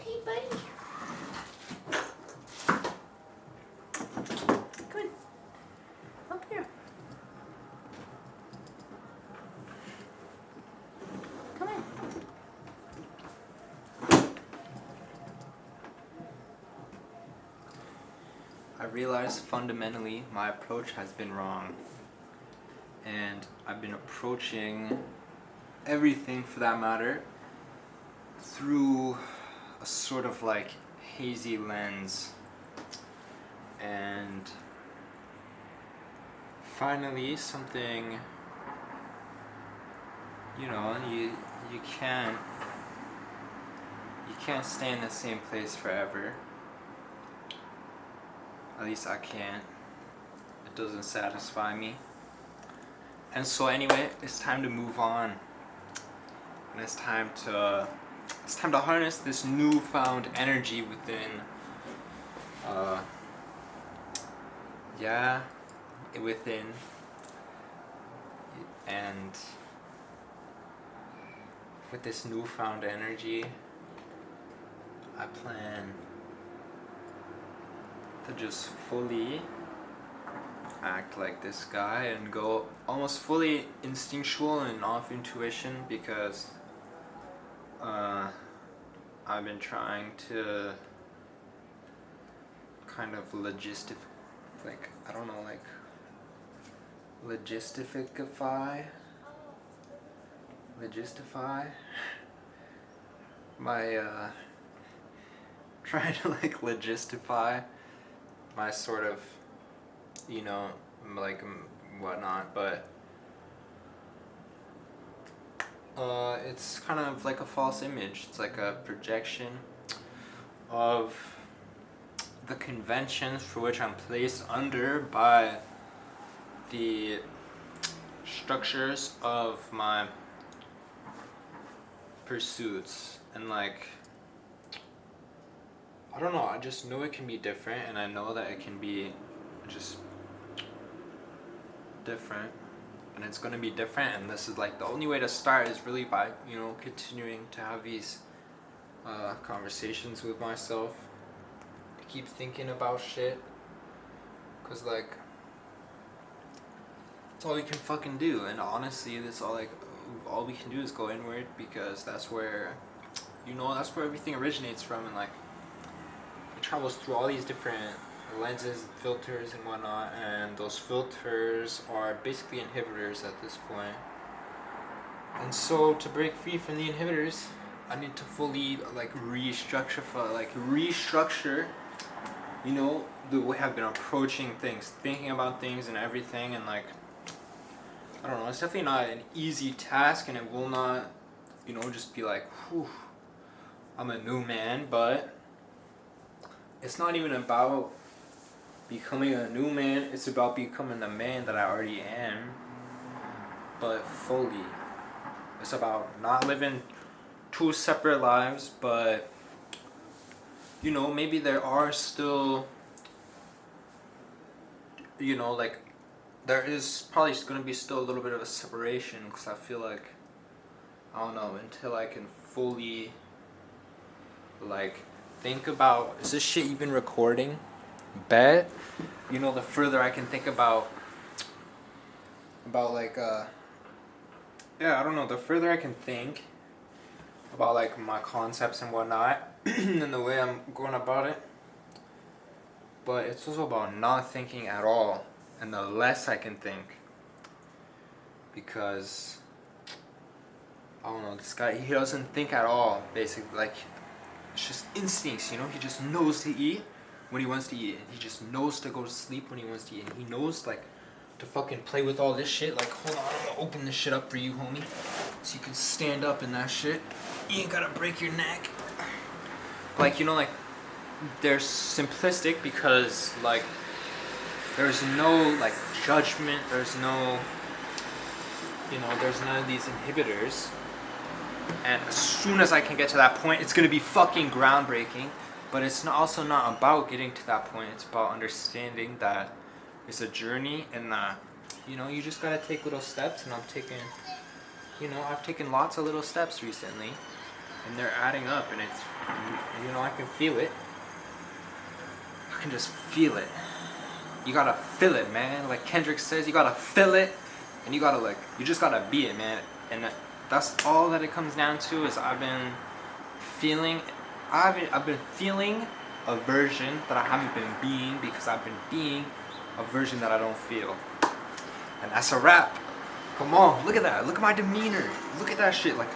Hey, buddy. Come on. Up here. Come on. I realize fundamentally my approach has been wrong. And I've been approaching everything for that matter through a sort of like hazy lens. And finally something, you can't stay in the same place forever. At least I can't. It doesn't satisfy me. And so anyway, it's time to move on. And it's time to harness this newfound energy within within. And with this newfound energy, I plan to just fully act like this guy and go almost fully instinctual and off intuition, because I've been trying to kind of logistify my trying to like logistify my sort of whatnot, but it's kind of like a false image. It's like a projection of the conventions for which I'm placed under by the structures of my pursuits. And like, I don't know, I just know it can be different, and I know that it can be just different, and it's going to be different. And this is like the only way to start is really by continuing to have these conversations with myself, to keep thinking about shit, because like it's all we can fucking do. And honestly, that's all we can do is go inward, because that's where everything originates from. And like, it travels through all these different lenses, filters and whatnot, and those filters are basically inhibitors at this point. And so to break free from the inhibitors, I need to fully restructure the way I've been approaching things, thinking about things and everything. And like, I don't know, it's definitely not an easy task, and it will not just be like, whew, I'm a new man. But it's not even about becoming a new man, it's about becoming the man that I already am, but fully. It's about not living two separate lives, but maybe there are still, there is probably going to be still a little bit of a separation, because I feel like, I don't know, until I can fully think about, is this shit even recording? Bet. The further I can think about I don't know, the further I can think about my concepts and whatnot and the way I'm going about it. But it's also about not thinking at all, and the less I can think, because I don't know, this guy, he doesn't think at all, basically. It's just instincts, he just knows to eat when he wants to eat, and he just knows to go to sleep when he wants to eat, and he knows to fucking play with all this shit. Hold on, I'm gonna open this shit up for you, homie, so you can stand up in that shit. You ain't gotta break your neck. They're simplistic, because there's no judgment, there's no there's none of these inhibitors. And as soon as I can get to that point, it's gonna be fucking groundbreaking. But it's also not about getting to that point. It's about understanding that it's a journey, and that you just gotta take little steps. And I've taken lots of little steps recently, and they're adding up, and it's, you know, I can feel it. I can just feel it. You gotta feel it, man. Like Kendrick says, you gotta feel it, and you gotta you just gotta be it, man. And that's all that it comes down to. Is I've been feeling a version that I haven't been being, because I've been being a version that I don't feel. And that's a wrap. Come on, look at that. Look at my demeanor. Look at that shit. Like,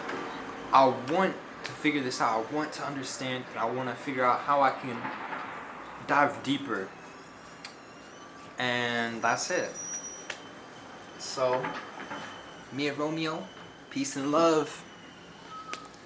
I want to figure this out. I want to understand, and I want to figure out how I can dive deeper. And that's it. So, me and Romeo, peace and love.